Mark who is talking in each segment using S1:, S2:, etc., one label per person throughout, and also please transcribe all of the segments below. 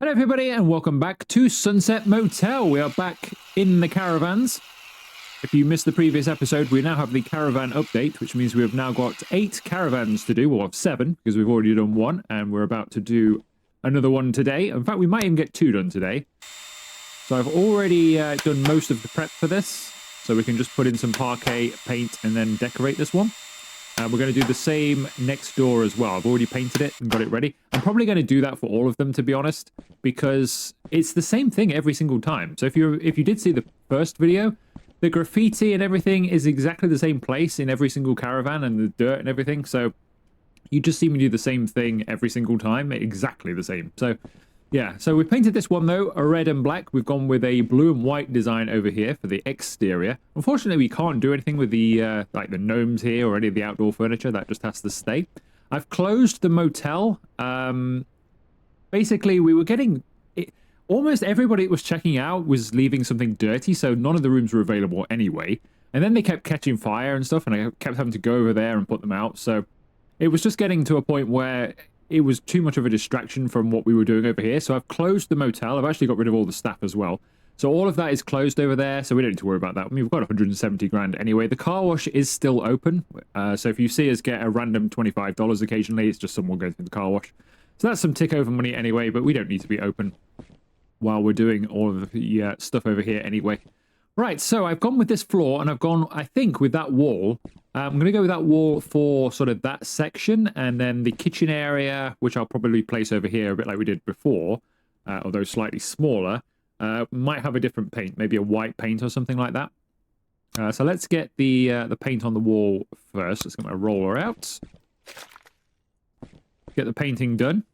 S1: Hello everybody and welcome back to Sunset Motel. We are back in the caravans. If you missed the previous episode, we now have the caravan update, which means we have now got 8 caravans to do, well 7, because we've already done 1, and we're about to do another one today. In fact, we might even get 2 done today. So I've already done most of the prep for this, so we can just put in some parquet, paint, and then decorate this one. We're going to do the same next door as well. I've already painted it and got it ready. I'm probably going to do that for all of them, to be honest, because it's the same thing every single time. So if you did see the first video, the graffiti and everything is exactly the same place in every single caravan, and the dirt and everything. So you just see me do the same thing every single time, exactly the same. So yeah, so we painted this one though, a red and black. We've gone with a blue and white design over here for the exterior. Unfortunately, we can't do anything with the like the gnomes here or any of the outdoor furniture. That just has to stay. I've closed the motel. Basically, we were getting almost everybody that was checking out was leaving something dirty, so none of the rooms were available anyway. And then they kept catching fire and stuff, and I kept having to go over there and put them out. So it was just getting to a point where it was too much of a distraction from what we were doing over here. So I've closed the motel. I've actually got rid of all the staff as well. So all of that is closed over there, so we don't need to worry about that. I mean, we've got 170 grand anyway. The car wash is still open. So if you see us get a random $25 occasionally, it's just someone going through the car wash. So that's some tick over money anyway, but we don't need to be open while we're doing all of the stuff over here anyway. Right, so I've gone with this floor, and I've gone, I think, with that wall. I'm going to go with that wall for sort of that section, and then the kitchen area, which I'll probably place over here, a bit like we did before, although slightly smaller, might have a different paint, maybe a white paint or something like that. So let's get the paint on the wall first. Let's get my roller out. Get the painting done.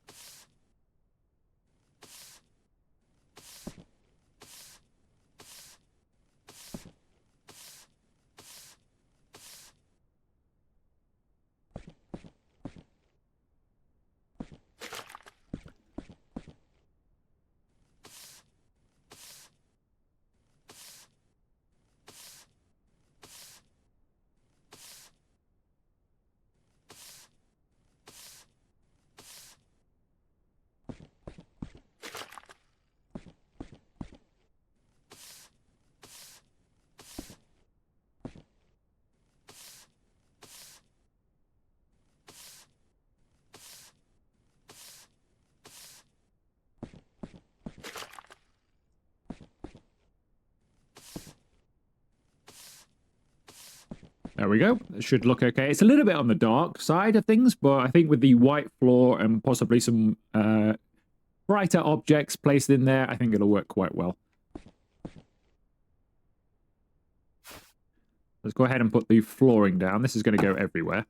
S1: There we go. It should look okay. It's a little bit on the dark side of things, but I think with the white floor and possibly some brighter objects placed in there, I think it'll work quite well. Let's go ahead and put the flooring down. This is going to go everywhere.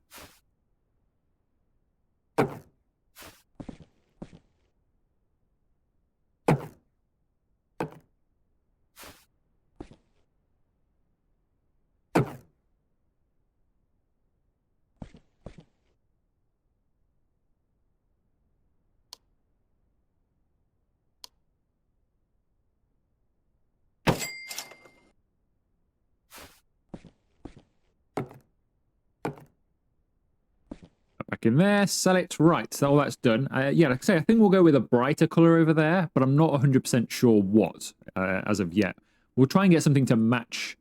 S1: Back in there, sell it. Right, so all that's done. Yeah, like I say, I think we'll go with a brighter color over there, but I'm not 100% sure what as of yet. We'll try and get something to match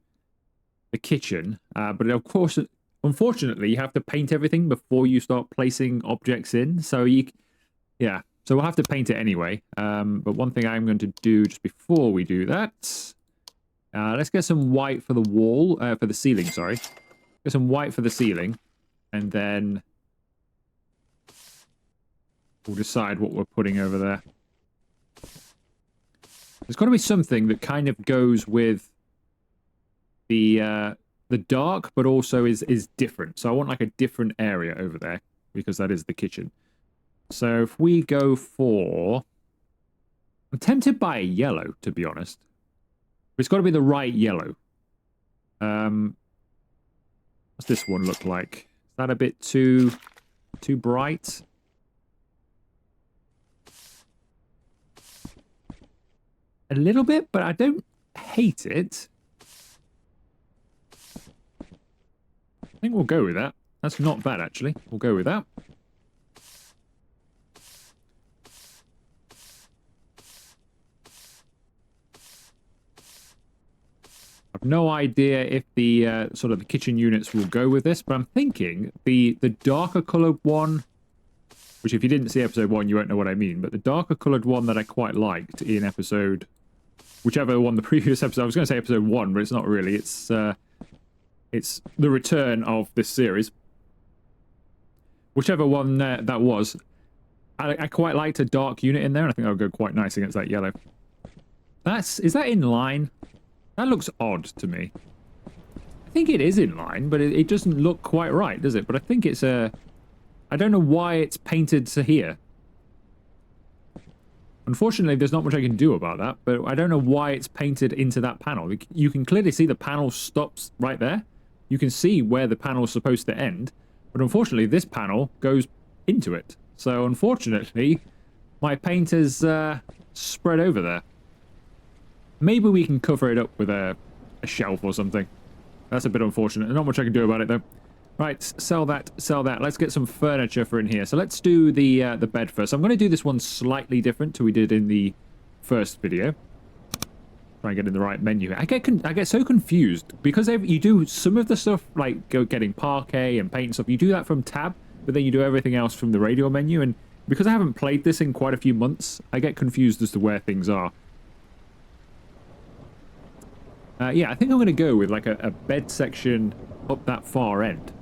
S1: the kitchen, but of course, unfortunately, you have to paint everything before you start placing objects in. So yeah, so we'll have to paint it anyway. But one thing I'm going to do just before we do that, let's get some white for the wall, for the ceiling, sorry. Get some white for the ceiling, and then we'll decide what we're putting over there. There's got to be something that kind of goes with the dark, but also is different. So I want like a different area over there, because that is the kitchen. So if we go for... I'm tempted by a yellow, to be honest. But it's got to be the right yellow. What's this one look like? Is that a bit too bright? A little bit, but I don't hate it. I think we'll go with that. That's not bad, actually. We'll go with that. I've no idea if the sort of the kitchen units will go with this, but I'm thinking the darker coloured one, which if you didn't see episode 1, you won't know what I mean, but the darker coloured one that I quite liked in episode, whichever one the previous episode, I was going to say episode 1, but it's not really. It's the return of this series. Whichever one that was, I quite liked a dark unit in there, and I think that would go quite nice against that yellow. Is that in line? That looks odd to me. I think it is in line, but it doesn't look quite right, does it? But I think it's a... I don't know why it's painted to here. Unfortunately, there's not much I can do about that, but I don't know why it's painted into that panel. You can clearly see the panel stops right there. You can see where the panel's supposed to end, but unfortunately, this panel goes into it. So, unfortunately, my paint is spread over there. Maybe we can cover it up with a shelf or something. That's a bit unfortunate. Not much I can do about it, though. Right, sell that, sell that. Let's get some furniture for in here. So let's do the bed first. I'm going to do this one slightly different to we did in the first video. Try and get in the right menu. I get so confused because you do some of the stuff like getting parquet and paint and stuff. You do that from tab, but then you do everything else from the radio menu. And because I haven't played this in quite a few months, I get confused as to where things are. Yeah, I think I'm going to go with like a bed section up that far end.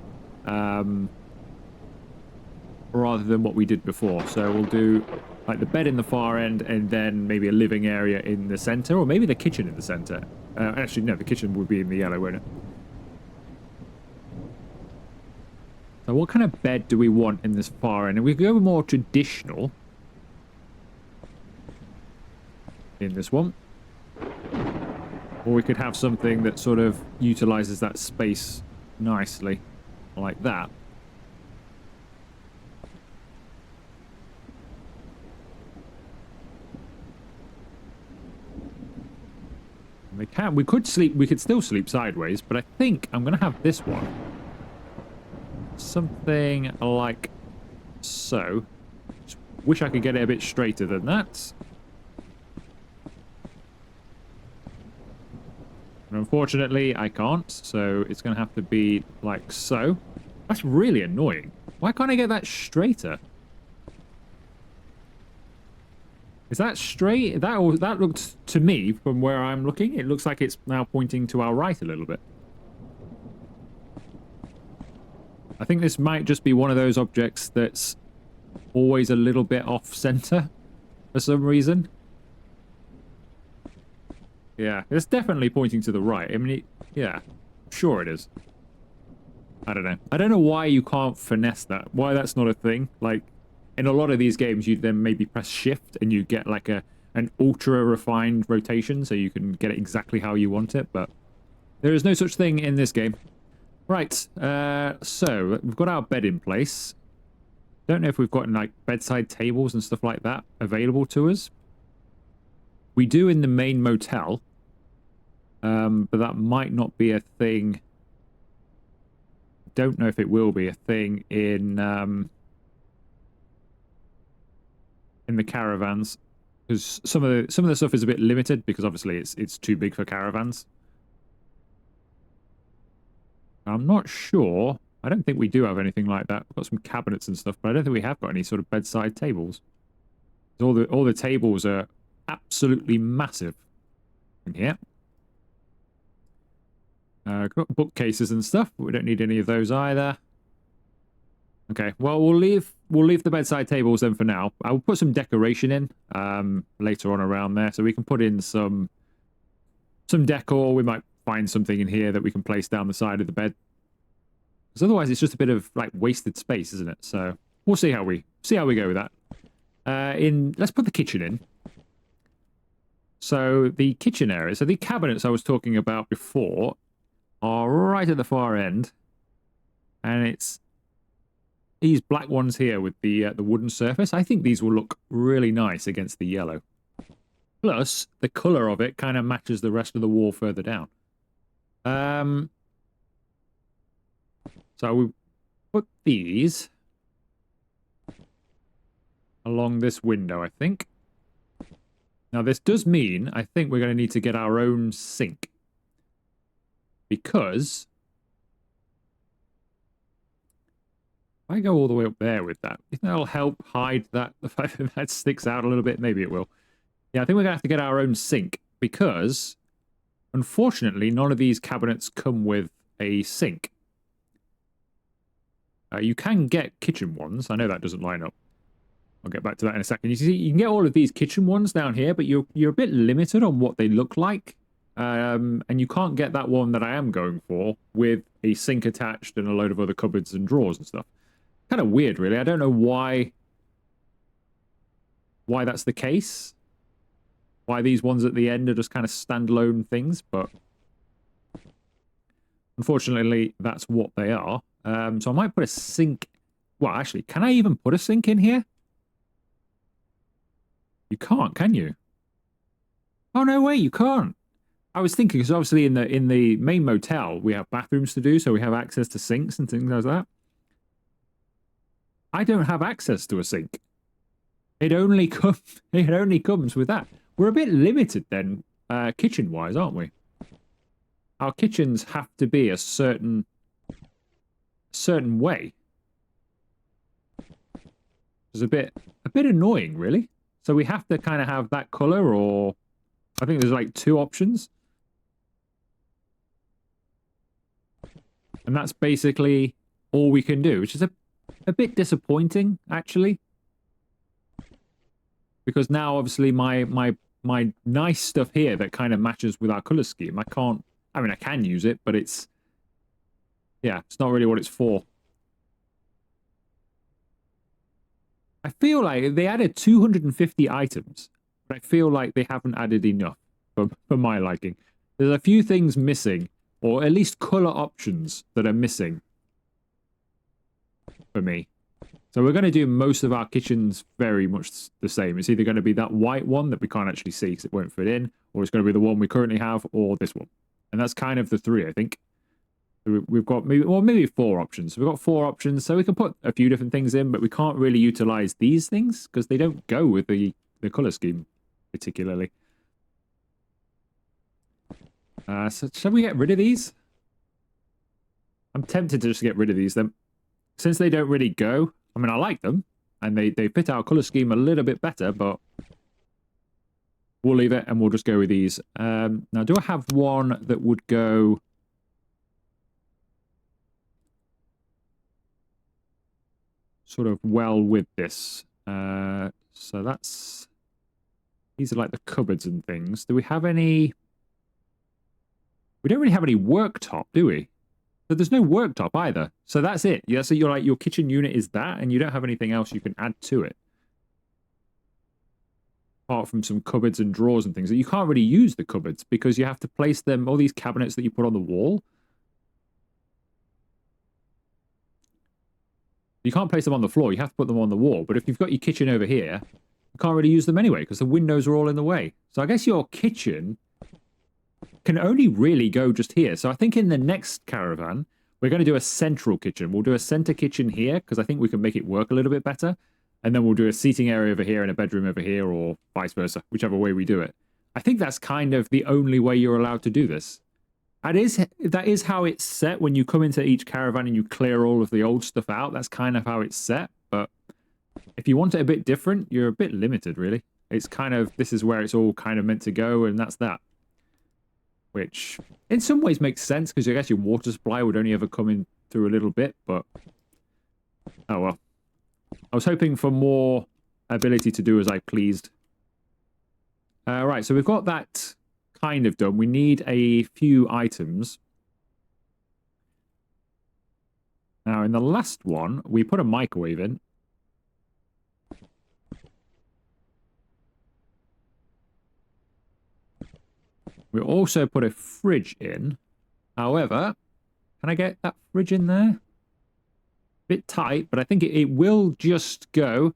S1: Rather than what we did before. So we'll do like the bed in the far end and then maybe a living area in the center, or maybe the kitchen in the center. Actually, no, the kitchen would be in the yellow, won't it? So what kind of bed do we want in this far end? And we go more traditional in this one. Or we could have something that sort of utilizes that space nicely, like that. We could still sleep sideways, but I think I'm going to have this one. Something like so. Just wish I could get it a bit straighter than that. And unfortunately, I can't, so it's going to have to be like so. That's really annoying. Why can't I get that straighter? Is that straight? That looks, to me, from where I'm looking, it looks like it's now pointing to our right a little bit. I think this might just be one of those objects that's always a little bit off-center for some reason. Yeah, it's definitely pointing to the right. I mean, yeah, sure it is. I don't know. I don't know why you can't finesse that. Why that's not a thing. Like, in a lot of these games, you then maybe press shift and you get like an ultra refined rotation so you can get it exactly how you want it, but there is no such thing in this game. Right, so we've got our bed in place. Don't know if we've got like bedside tables and stuff like that available to us. We do in the main motel, but that might not be a thing. Don't know if it will be a thing in the caravans, because some of the stuff is a bit limited because obviously it's too big for caravans. I'm not sure. I don't think we do have anything like that. We've got some cabinets and stuff, but I don't think we have got any sort of bedside tables. All the tables are absolutely massive in here. Got bookcases and stuff, but we don't need any of those either. Okay, well we'll leave the bedside tables then for now. I'll put some decoration in later on around there, so we can put in some decor. We might find something in here that we can place down the side of the bed. Because otherwise it's just a bit of like wasted space, isn't it? So we'll see how we go with that. Let's put the kitchen in. So the kitchen area, so the cabinets I was talking about before are right at the far end, and it's these black ones here with the wooden surface. I think these will look really nice against the yellow. Plus, the colour of it kind of matches the rest of the wall further down. So we put these along this window, I think. Now, this does mean I think we're going to need to get our own sink. because if I go all the way up there with that, if that'll help hide that, the fact that that sticks out a little bit, maybe it will. Yeah, I think we're going to have to get our own sink because, unfortunately, none of these cabinets come with a sink. You can get kitchen ones. I know that doesn't line up. I'll get back to that in a second. You see, you can get all of these kitchen ones down here, but you're a bit limited on what they look like. And you can't get that one that I am going for with a sink attached and a load of other cupboards and drawers and stuff. Kind of weird, really. I don't know why that's the case. Why these ones at the end are just kind of standalone things, but unfortunately, that's what they are. So I might put a sink. Well, actually, can I even put a sink in here? You can't, can you? Oh, no way, you can't. I was thinking, because obviously in the main motel, we have bathrooms to do, so we have access to sinks and things like that. I don't have access to a sink. It only comes with that. We're a bit limited then, kitchen-wise, aren't we? Our kitchens have to be a certain way. It's a bit annoying, really. So we have to kind of have that color, or I think there's like 2 options. And that's basically all we can do, which is a bit disappointing, actually. Because now, obviously, my nice stuff here that kind of matches with our color scheme, I can use it, but it's not really what it's for. I feel like they added 250 items, but I feel like they haven't added enough for my liking. There's a few things missing, or at least color options that are missing for me. So we're going to do most of our kitchens very much the same. It's either going to be that white one that we can't actually see because it won't fit in, or it's going to be the one we currently have, or this one. And that's kind of the 3, I think. We've got maybe 4 options. We've got 4 options, so we can put a few different things in, but we can't really utilize these things because they don't go with the color scheme particularly. So shall we get rid of these? I'm tempted to just get rid of these then. Since they don't really go, I mean, I like them, and they fit our color scheme a little bit better, but we'll leave it, and we'll just go with these. Now, do I have one that would go sort of well with this? So these are like the cupboards and things. Do we have any? We don't really have any worktop, do we? So there's no worktop either. So that's it. Yeah, so you're like, your kitchen unit is that, and you don't have anything else you can add to it. Apart from some cupboards and drawers and things. You can't really use the cupboards because you have to place them, all these cabinets that you put on the wall. You can't place them on the floor. You have to put them on the wall. But if you've got your kitchen over here, you can't really use them anyway because the windows are all in the way. So I guess your kitchen can only really go just here. So I think in the next caravan, we're going to do a central kitchen. We'll do a center kitchen here because I think we can make it work a little bit better. And then we'll do a seating area over here and a bedroom over here, or vice versa, whichever way we do it. I think that's kind of the only way you're allowed to do this. That is how it's set when you come into each caravan and you clear all of the old stuff out. That's kind of how it's set. But if you want it a bit different, you're a bit limited, really. It's kind of, this is where it's all kind of meant to go, and that's that. Which in some ways makes sense because I guess your water supply would only ever come in through a little bit, but oh well. I was hoping for more ability to do as I pleased. Right, so we've got that kind of done. We need a few items. Now, in the last one, we put a microwave in. We also put a fridge in. However, can I get that fridge in there? Bit tight, but I think it will just go.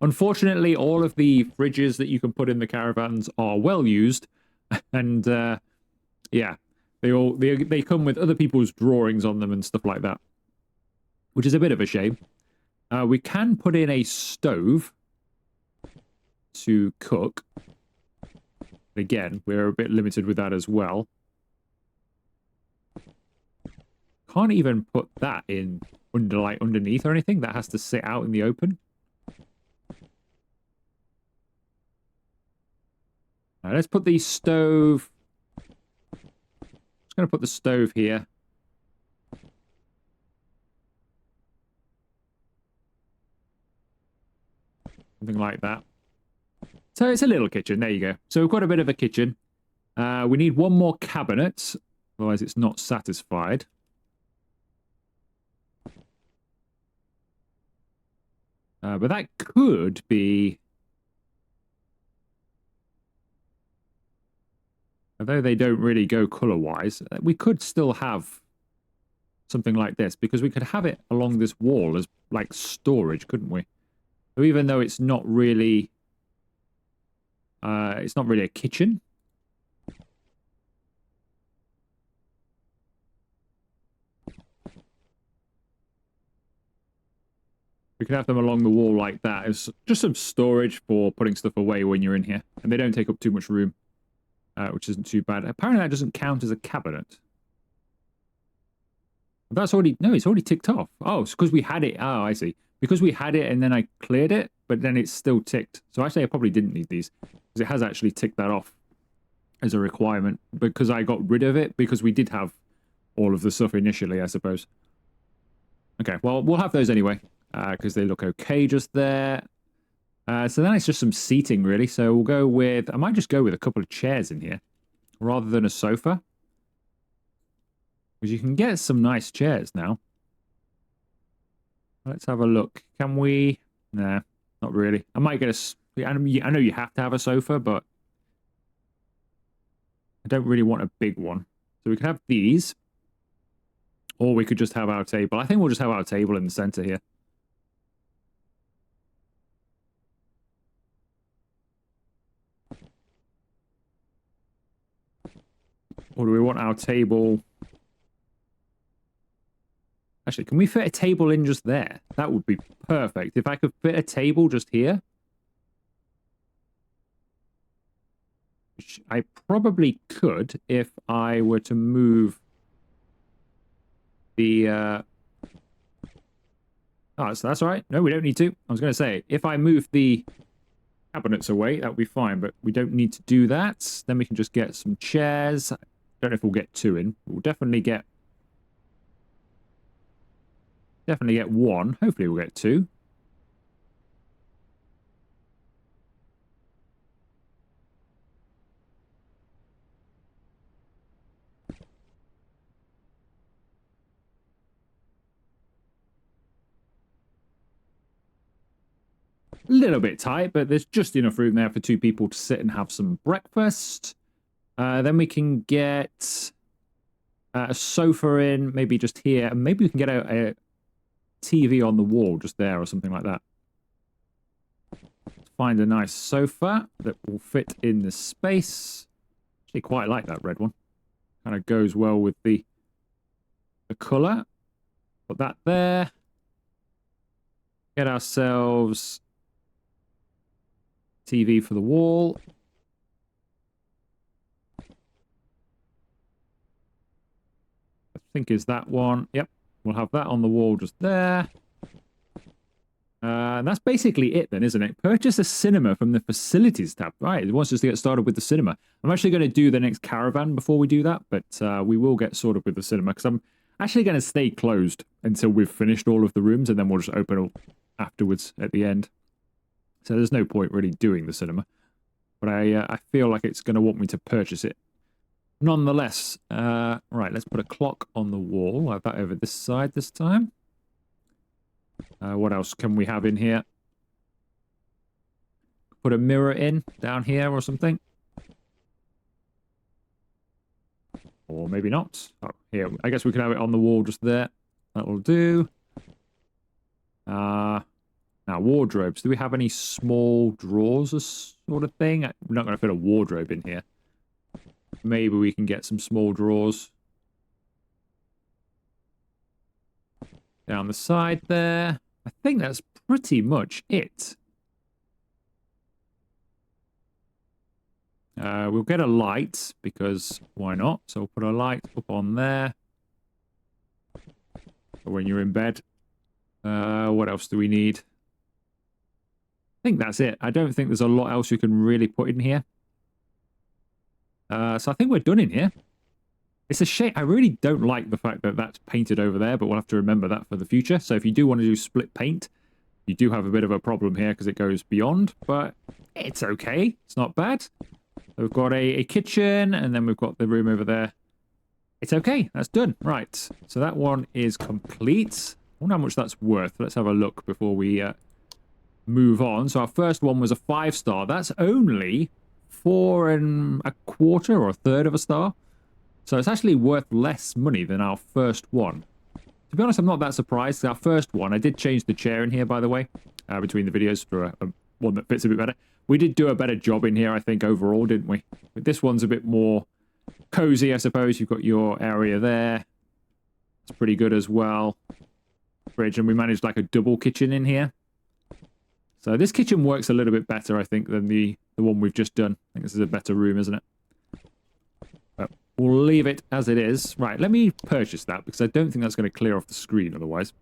S1: Unfortunately, all of the fridges that you can put in the caravans are well used, and yeah, they come with other people's drawings on them and stuff like that, which is a bit of a shame. We can put in a stove to cook. Again, we're a bit limited with that as well. can't even put that in underneath or anything. That has to sit out in the open. Let's put the stove. Just going to put the stove here. Something like that. So it's a little kitchen. There you go. So we've got a bit of a kitchen. We need one more cabinet. Otherwise it's not satisfied. But that could be... Although they don't really go colour-wise, we could still have something like this, because we could have it along this wall as, like, storage, couldn't we? So even though it's not really a kitchen. We could have them along the wall like that. It's just some storage for putting stuff away when you're in here. And they don't take up too much room, which isn't too bad. Apparently that doesn't count as a cabinet. That's already... No, it's already ticked off. Oh, it's because we had it. Oh, I see. Because we had it and then I cleared it, but then it's still ticked. So actually I probably didn't need these, because it has actually ticked that off as a requirement, because I got rid of it, because we did have all of the stuff initially, I suppose. Okay, well, we'll have those anyway, because they look okay just there. So then it's just some seating, really. So we'll go with... I might just go with a couple of chairs in here, rather than a sofa. Because you can get some nice chairs now. Let's have a look. Can we... Nah, not really. I might get a... I know you have to have a sofa, but I don't really want a big one. So we could have these. Or we could just have our table. I think we'll just have our table in the center here. Or do we want our table... Actually, can we fit a table in just there? That would be perfect. If I could fit a table just here. Which I probably could if I were to move the... Oh, so that's all right. No, we don't need to. I was going to say, if I move the cabinets away, that would be fine. But we don't need to do that. Then we can just get some chairs. I don't know if we'll get two in. We'll definitely get one. Hopefully we'll get two. A little bit tight, but there's just enough room there for two people to sit and have some breakfast. Then we can get a sofa in, maybe just here. And maybe we can get a TV on the wall just there or something like that. Find a nice sofa that will fit in the space. Actually quite like that red one. Kind of goes well with the colour. Put that there. Get ourselves TV for the wall. I think is that one. Yep. We'll have that on the wall just there. And that's basically it then, isn't it? Purchase a cinema from the facilities tab. Right, it wants us to get started with the cinema. I'm actually going to do the next caravan before we do that, but we will get sorted with the cinema, because I'm actually going to stay closed until we've finished all of the rooms, and then we'll just open up afterwards at the end. So there's no point really doing the cinema. But I feel like it's going to want me to purchase it. Nonetheless, right, let's put a clock on the wall. I'll have that over this side this time. What else can we have in here? Put a mirror in down here or something. Or maybe not. Oh, here. I guess we can have it on the wall just there. That will do. Now, wardrobes. Do we have any small drawers or sort of thing? We're not going to fit a wardrobe in here. Maybe we can get some small drawers. Down the side there. I think that's pretty much it. We'll get a light, because why not? So we'll put a light up on there. for when you're in bed. What else do we need? I think that's it. I don't think there's a lot else you can really put in here. So I think we're done in here. It's a shame. I really don't like the fact that that's painted over there, but we'll have to remember that for the future. So if you do want to do split paint, you do have a bit of a problem here because it goes beyond, but it's okay. It's not bad. So we've got a kitchen, and then we've got the room over there. It's okay. That's done. Right. So that one is complete. I wonder how much that's worth. Let's have a look before we move on. So our first one was a 5-star. That's only 4 1/4 or a third of a star. So it's actually worth less money than our first one. To be honest, I'm not that surprised. Our first one, I did change the chair in here, by the way, between the videos for a one that fits a bit better. We did do a better job in here, I think, overall, didn't we? But this one's a bit more cozy, I suppose. You've got your area there. It's pretty good as well. Fridge, and we managed like a double kitchen in here. So this kitchen works a little bit better, I think, than the one we've just done. I think this is a better room, isn't it? But we'll leave it as it is. Right, let me purchase that, because I don't think that's going to clear off the screen otherwise.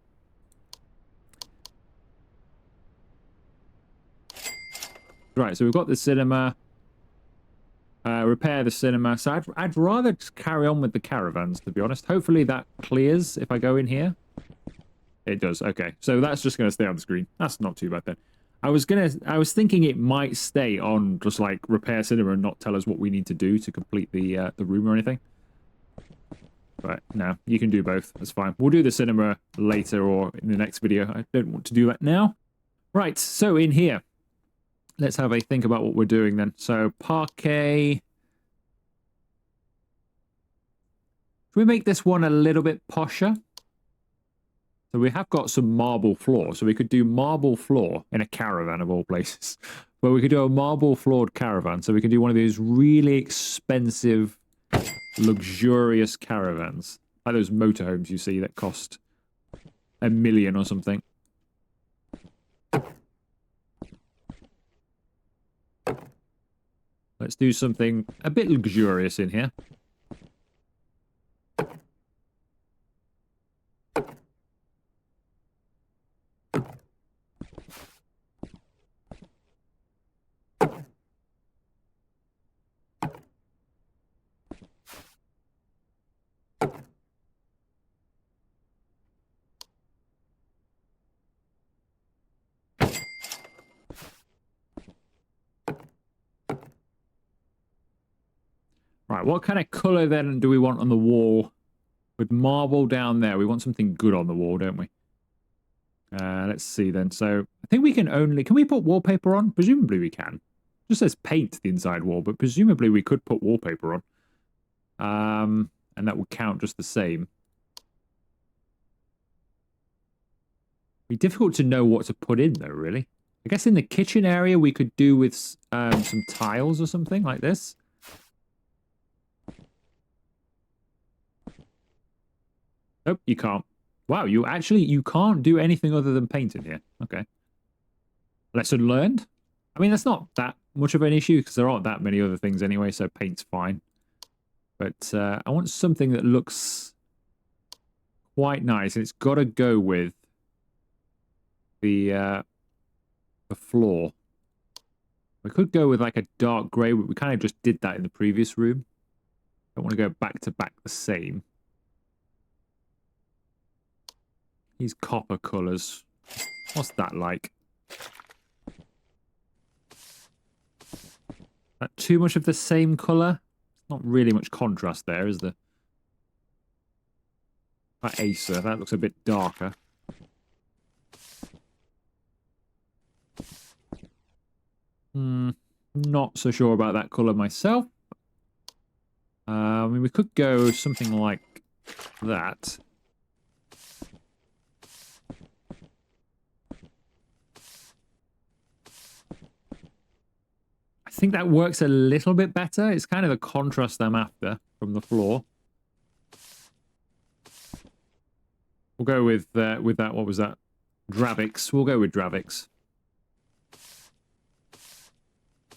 S1: Right, so we've got the cinema. Repair the cinema. So I'd rather just carry on with the caravans, to be honest. Hopefully that clears if I go in here. It does. Okay, so that's just going to stay on the screen. That's not too bad then. I was thinking it might stay on just like repair cinema and not tell us what we need to do to complete the room or anything. But no, you can do both. That's fine. We'll do the cinema later or in the next video. I don't want to do that now. Right, so in here, let's have a think about what we're doing then. So parquet. Should we make this one a little bit posher? So we have got some marble floor. So we could do marble floor in a caravan of all places. But we could do a marble floored caravan. So we could do one of these really expensive, luxurious caravans. Like those motorhomes you see that cost $1 million or something. Let's do something a bit luxurious in here. Right, what kind of colour then do we want on the wall? With marble down there, we want something good on the wall, don't we? Let's see then. So I think we can only... Can we put wallpaper on? Presumably we can. It just says paint the inside wall, but presumably we could put wallpaper on. And that would count just the same. It'd be difficult to know what to put in though, really. I guess in the kitchen area we could do with some tiles or something like this. Nope, you can't. Wow, you can't do anything other than paint in here. Okay. Lesson learned. I mean, that's not that much of an issue because there aren't that many other things anyway, so paint's fine. But I want something that looks quite nice, and it's got to go with the floor. We could go with like a dark grey, but we kind of just did that in the previous room. Don't want to go back to back the same. These copper colours. What's that like? That too much of the same colour? Not really much contrast there, is there? That Acer, that looks a bit darker. Not so sure about that colour myself. I mean, we could go something like that. I think that works a little bit better. It's kind of the contrast I'm after from the floor. We'll go with that. What was that? Dravix. We'll go with Dravix.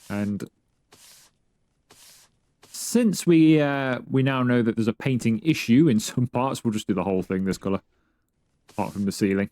S1: And since we now know that there's a painting issue in some parts, we'll just do the whole thing this color. apart from the ceiling.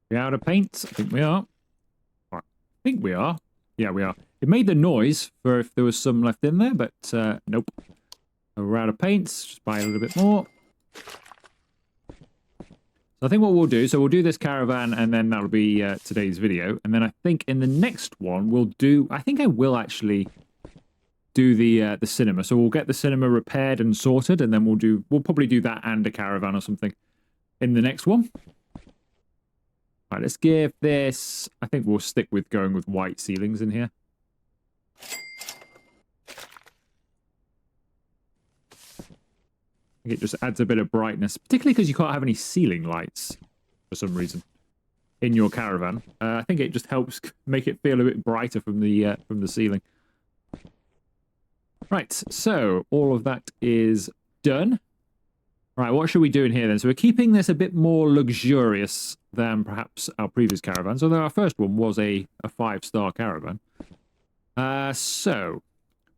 S1: We out of paint? I think we are. I think we are. Yeah, we are. It made the noise for if there was some left in there, but nope. So we're out of paints. Just buy a little bit more. So I think what we'll do, so we'll do this caravan, and then that'll be today's video. And then I think in the next one we'll do. I think I will actually do the cinema. So we'll get the cinema repaired and sorted, and then we'll probably do that and a caravan or something in the next one. Right, let's give this... I think we'll stick with going with white ceilings in here. I think it just adds a bit of brightness, particularly because you can't have any ceiling lights for some reason in your caravan. I think it just helps make it feel a bit brighter from the ceiling. Right, so all of that is done. Right, what should we do in here then? So we're keeping this a bit more luxurious than perhaps our previous caravans, although our first one was a 5-star caravan. So,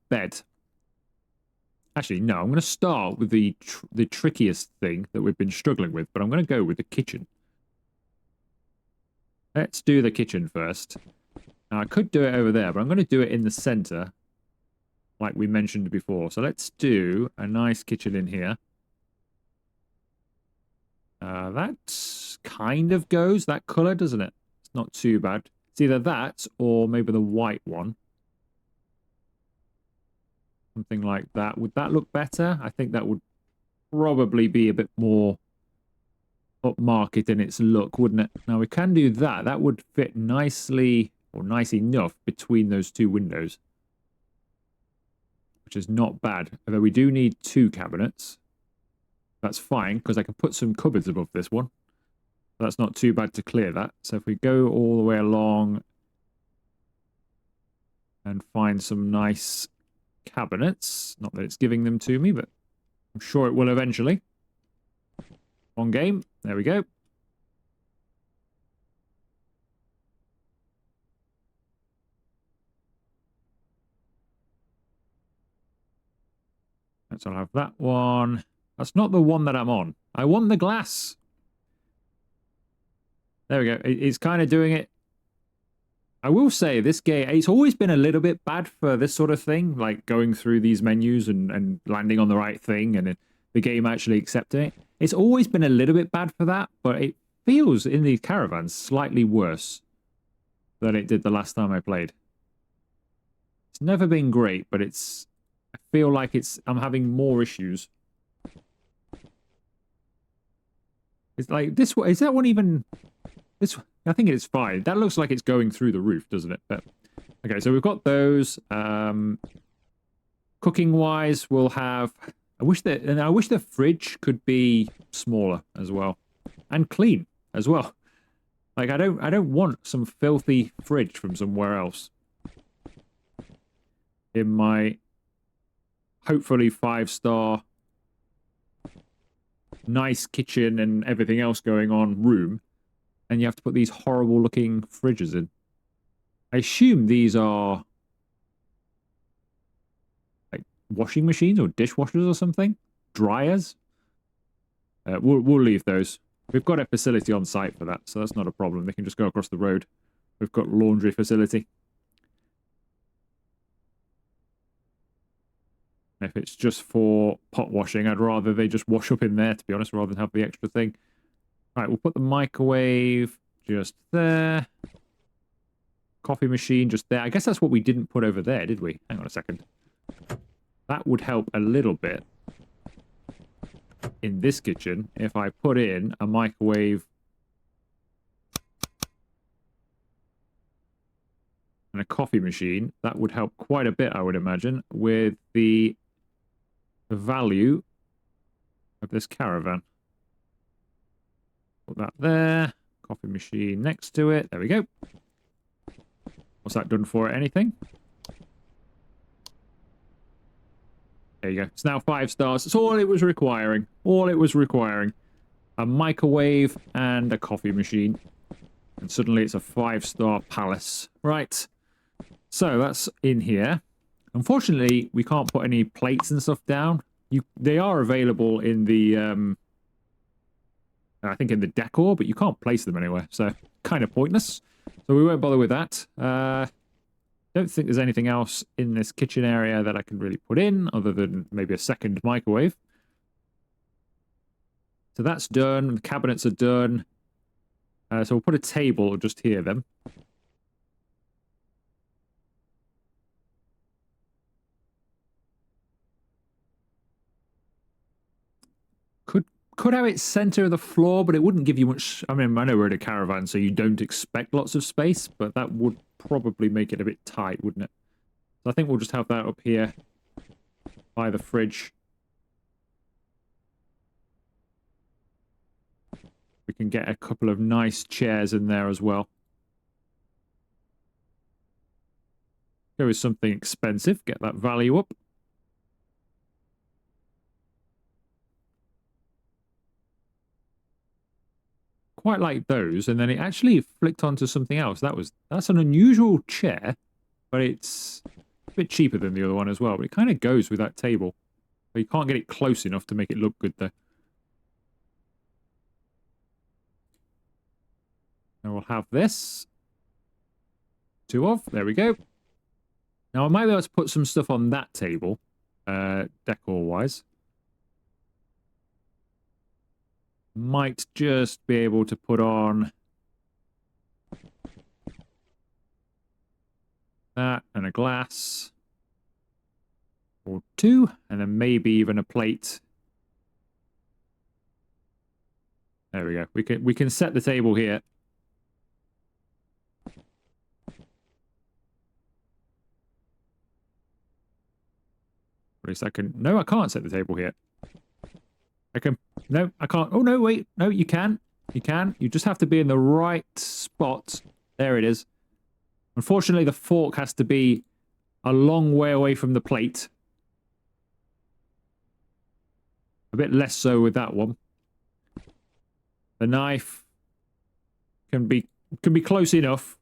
S1: bed. Actually, no, I'm going to start with the trickiest thing that we've been struggling with, but I'm going to go with the kitchen. Let's do the kitchen first. Now, I could do it over there, but I'm going to do it in the center, like we mentioned before. So let's do a nice kitchen in here. That kind of goes, that colour, doesn't it? It's not too bad. It's either that or maybe the white one. Something like that. Would that look better? I think that would probably be a bit more upmarket in its look, wouldn't it? Now, we can do that. That would fit nicely, or nice enough, between those two windows. Which is not bad. Although we do need 2 cabinets. That's fine, because I can put some cupboards above this one. That's not too bad to clear that. So if we go all the way along and find some nice cabinets, not that it's giving them to me, but I'm sure it will eventually. On game, there we go. So I'll have that one. That's not the one that I'm on. I want the glass. There we go. It's kind of doing it. I will say this game, it's always been a little bit bad for this sort of thing, like going through these menus and landing on the right thing and the game actually accepting it. It's always been a little bit bad for that, but it feels in these caravans slightly worse than it did the last time I played. It's never been great, but it's... I feel like I'm having more issues. It's like this one. Is that one even? This. I think it's fine. That looks like it's going through the roof, doesn't it? But okay, so we've got those. Cooking wise, we'll have. I wish the fridge could be smaller as well, and clean as well. Like I don't want some filthy fridge from somewhere else in my hopefully 5-star nice kitchen and everything else going on room, and you have to put these horrible looking fridges in. I assume these are like washing machines or dishwashers or something, dryers. We'll leave those. We've got a facility on site for that, so that's not a problem. They can just go across the road. We've got laundry facility. If it's just for pot washing, I'd rather they just wash up in there, to be honest, rather than have the extra thing. Right, we'll put the microwave just there. Coffee machine just there. I guess that's what we didn't put over there, did we? Hang on a second. That would help a little bit in this kitchen if I put in a microwave and a coffee machine. That would help quite a bit, I would imagine, with the value of this caravan. Put that there. Coffee machine next to it. There we go. What's that done for it? Anything? There you go. It's now 5 stars. That's all it was requiring. All it was requiring. A microwave and a coffee machine. And suddenly it's a 5-star palace. Right. So that's in here. Unfortunately, we can't put any plates and stuff down. They are available in the... I think in the decor, but you can't place them anywhere, so kind of pointless. So we won't bother with that. Don't think there's anything else in this kitchen area that I can really put in, other than maybe a second microwave. So that's done. The cabinets are done. So we'll put a table just here then. Could have it center of the floor, but it wouldn't give you much. I mean, I know we're in a caravan, so you don't expect lots of space, but that would probably make it a bit tight, wouldn't it? So I think we'll just have that up here by the fridge. We can get a couple of nice chairs in there as well. Go with something expensive, get that value up. Quite like those, and then it actually flicked onto something else. That's an unusual chair, but it's a bit cheaper than the other one as well. But it kind of goes with that table, but you can't get it close enough to make it look good though. And we'll have this. 2 of. There we go. Now I might be able to put some stuff on that table, decor-wise. Might just be able to put on that and a glass or 2, and then maybe even a plate. There we go. We can set the table here. At least I can. No, I can't set the table here. I can. No, I can't. Oh, no, wait. No, you can. You can. You just have to be in the right spot. There it is. Unfortunately, the fork has to be a long way away from the plate. A bit less so with that one. The knife can be close enough.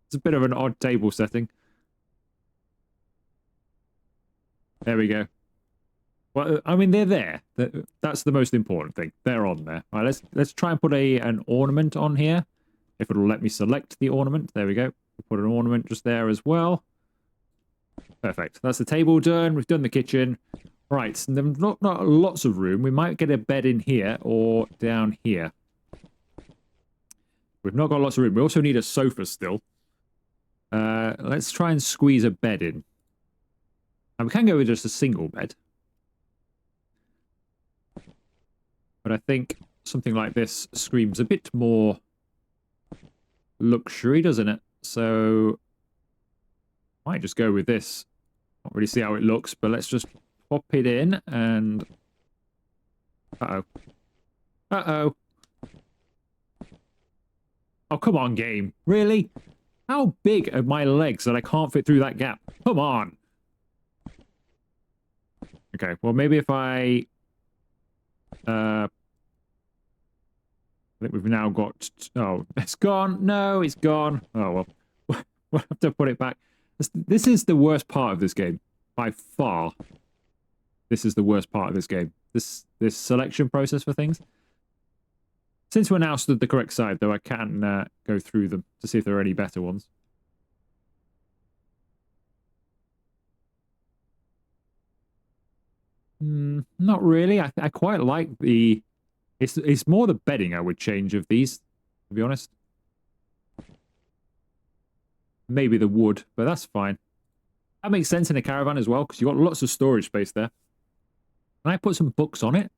S1: It's a bit of an odd table setting. There we go. Well, I mean, they're there. That's the most important thing. They're on there. All right, let's try and put an ornament on here. If it'll let me select the ornament. There we go. We'll put an ornament just there as well. Perfect. That's the table done. We've done the kitchen. Right, so there's not lots of room. We might get a bed in here or down here. We've not got lots of room. We also need a sofa still. Let's try and squeeze a bed in. And we can go with just a single bed. But I think something like this screams a bit more luxury, doesn't it? So might just go with this. Not really see how it looks, but let's just pop it in and... Uh-oh. Uh-oh. Oh, come on, game. Really? How big are my legs that I can't fit through that gap? Come on. Okay, well, maybe if I think we've now got... Oh, it's gone. No, it's gone. Oh, well. We'll have to put it back. This is the worst part of this game. By far. This is the worst part of this game. This selection process for things. Since we're now stood the correct side, though, I can go through them to see if there are any better ones. Not really. I quite like the... It's more the bedding I would change of these, to be honest. Maybe the wood, but that's fine. That makes sense in a caravan as well, because you've got lots of storage space there. Can I put some books on it?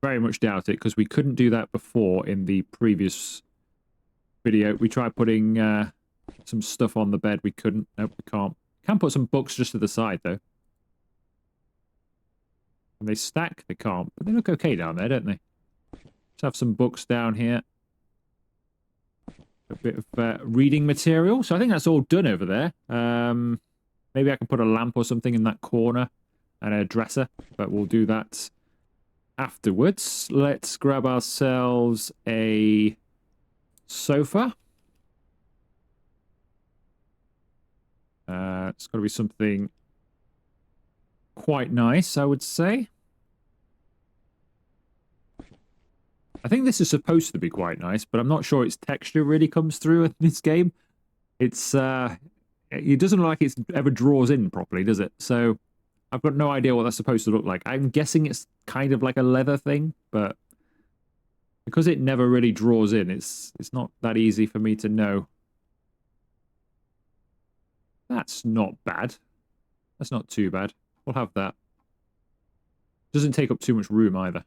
S1: Very much doubt it, because we couldn't do that before in the previous video. We tried putting some stuff on the bed. We couldn't. Nope, we can't. Can put some books just to the side, though. When they stack, they can't. But they look okay down there, don't they? Let's have some books down here. A bit of reading material. So I think that's all done over there. Maybe I can put a lamp or something in that corner and a dresser, but we'll do that afterwards. Let's grab ourselves a sofa. It's got to be something quite nice, I would say. I think this is supposed to be quite nice, but I'm not sure its texture really comes through in this game. It's it doesn't look like it ever draws in properly, does it? So I've got no idea what that's supposed to look like. I'm guessing it's kind of like a leather thing, but because it never really draws in, it's not that easy for me to know. That's not bad. That's not too bad. We'll have that. Doesn't take up too much room either.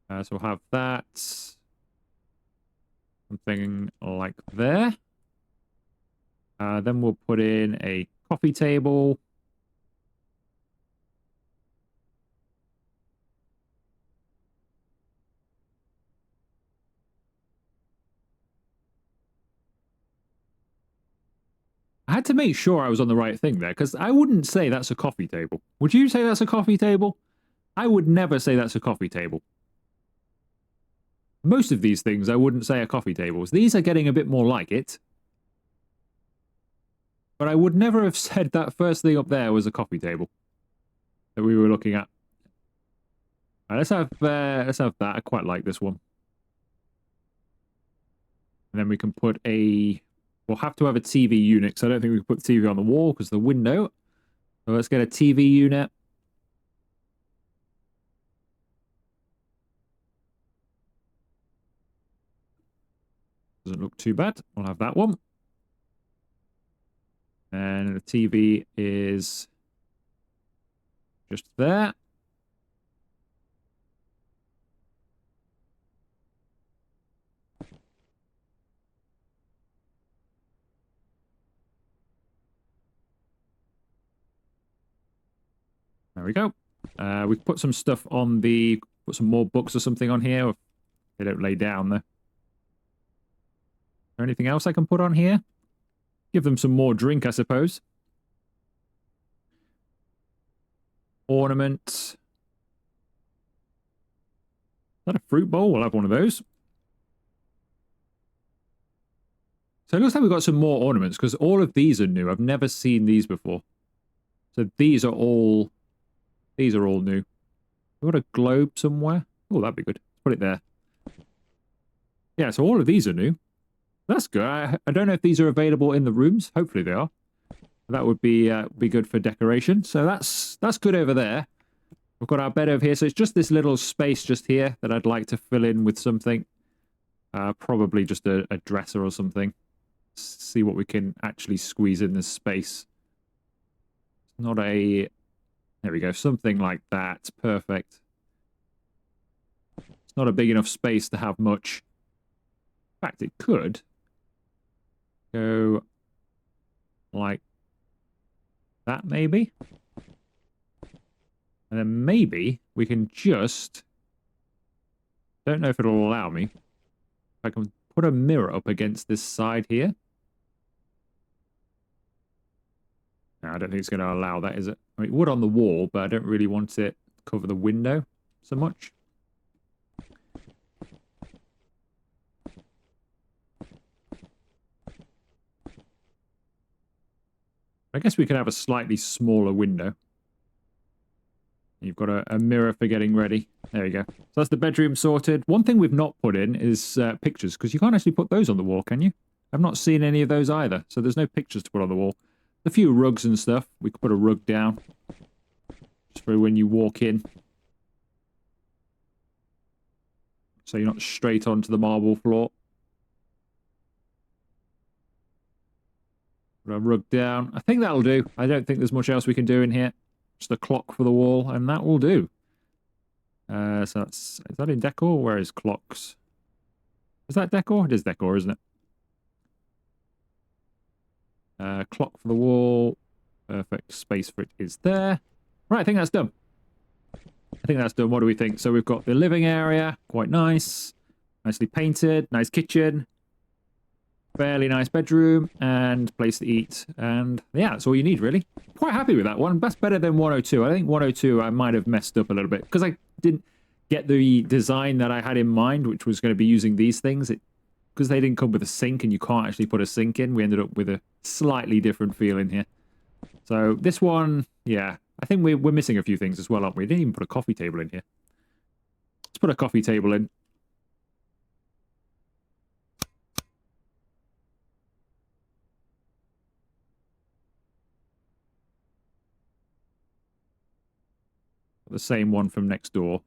S1: So we'll have that. Something like there. Then we'll put in a coffee table. I had to make sure I was on the right thing there, because I wouldn't say that's a coffee table. Would you say that's a coffee table? I would never say that's a coffee table. Most of these things I wouldn't say are coffee tables. These are getting a bit more like it. But I would never have said that first thing up there was a coffee table that we were looking at. Right, let's have that. I quite like this one. And then we can put a... We'll have to have a TV unit, because I don't think we can put the TV on the wall because of the window. So let's get a TV unit. Doesn't look too bad. We'll have that one. And the TV is just there. There we go. We've put some stuff on the... Put some more books or something on here. They don't lay down, though. Is there anything else I can put on here? Give them some more drink, I suppose. Ornament. Is that a fruit bowl? We'll have one of those. So it looks like we've got some more ornaments, because all of these are new. I've never seen these before. So these are all new. We've got a globe somewhere. Oh, that'd be good. Put it there. Yeah, so all of these are new. That's good. I don't know if these are available in the rooms. Hopefully they are. That would be good for decoration. So that's good over there. We've got our bed over here. So it's just this little space just here that I'd like to fill in with something. Probably just a dresser or something. See what we can actually squeeze in this space. It's not a... There we go. Something like that. Perfect. It's not a big enough space to have much. In fact, it could go like that, maybe. And then maybe we can just... Don't know if it'll allow me. I can put a mirror up against this side here. No, I don't think it's going to allow that, is it? I mean, it would on the wall, but I don't really want it to cover the window so much. I guess we could have a slightly smaller window. You've got a mirror for getting ready. There you go. So that's the bedroom sorted. One thing we've not put in is pictures, because you can't actually put those on the wall, can you? I've not seen any of those either, so there's no pictures to put on the wall. a few rugs and stuff. We could put a rug down just for when you walk in, so you're not straight onto the marble floor. Put a rug down. I think that'll do. I don't think there's much else we can do in here. Just a clock for the wall, and that will do. So is that in decor? Where is clocks? Is that decor? It is decor, isn't it? Clock for the wall. Perfect space for it is there. Right, I think that's done. What do we think? So we've got the living area, quite nice. Nicely painted, nice kitchen. Fairly nice bedroom and place to eat. And yeah, that's all you need, really. Quite happy with that one. That's better than 102. I think 102 I might have messed up a little bit because I didn't get the design that I had in mind, which was going to be using these things. Because they didn't come with a sink and you can't actually put a sink in, we ended up with a slightly different feel in here. So this one, yeah, I think we're missing a few things as well, aren't we? We didn't even put a coffee table in here. Let's put a coffee table in. The same one from next door.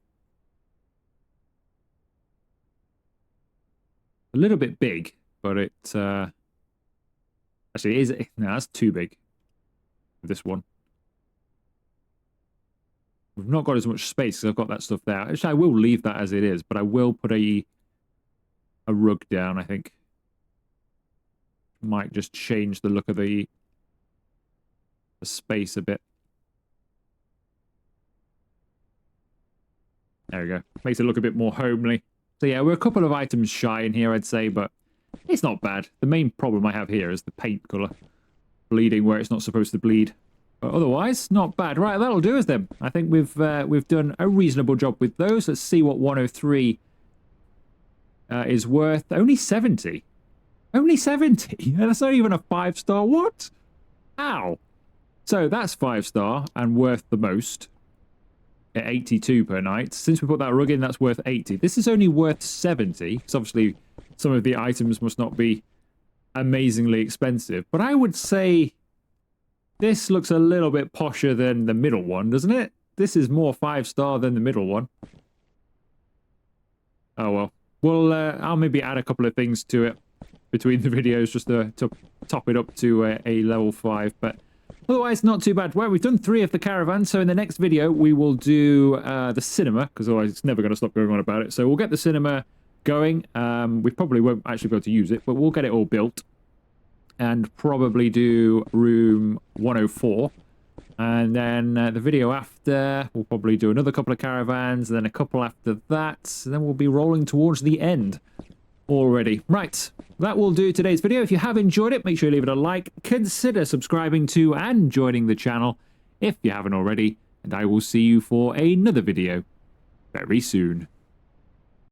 S1: A little bit big, but it actually is. No, that's too big. This one. We've not got as much space because I've got that stuff there. Actually, I will leave that as it is, but I will put a rug down, I think. Might just change the look of the space a bit. There we go. Makes it look a bit more homely. So yeah, we're a couple of items shy in here, I'd say, but it's not bad. The main problem I have here is the paint colour bleeding where it's not supposed to bleed. But otherwise, not bad. Right, that'll do us then. I think we've done a reasonable job with those. Let's see what 103 is worth. Only 70. Only 70? That's not even a 5-star. What? Ow. So that's 5-star and worth the most. At 82 per night. Since we put that rug in, that's worth 80. This is only worth 70, because obviously some of the items must not be amazingly expensive. But I would say this looks a little bit posher than the middle one, doesn't it? This is more 5-star than the middle one. Oh well. Well, I'll maybe add a couple of things to it between the videos just to top it up to a level 5, but otherwise, not too bad. Well, we've done 3 of the caravan, so in the next video, we will do the cinema, because otherwise it's never going to stop going on about it. So we'll get the cinema going. We probably won't actually be able to use it, but we'll get it all built. And probably do room 104. And then the video after, we'll probably do another couple of caravans, and then a couple after that. And then we'll be rolling towards the end already. Right, that will do today's video. If you have enjoyed it, make sure you leave it a like. Consider subscribing to and joining the channel if you haven't already. And I will see you for another video very soon.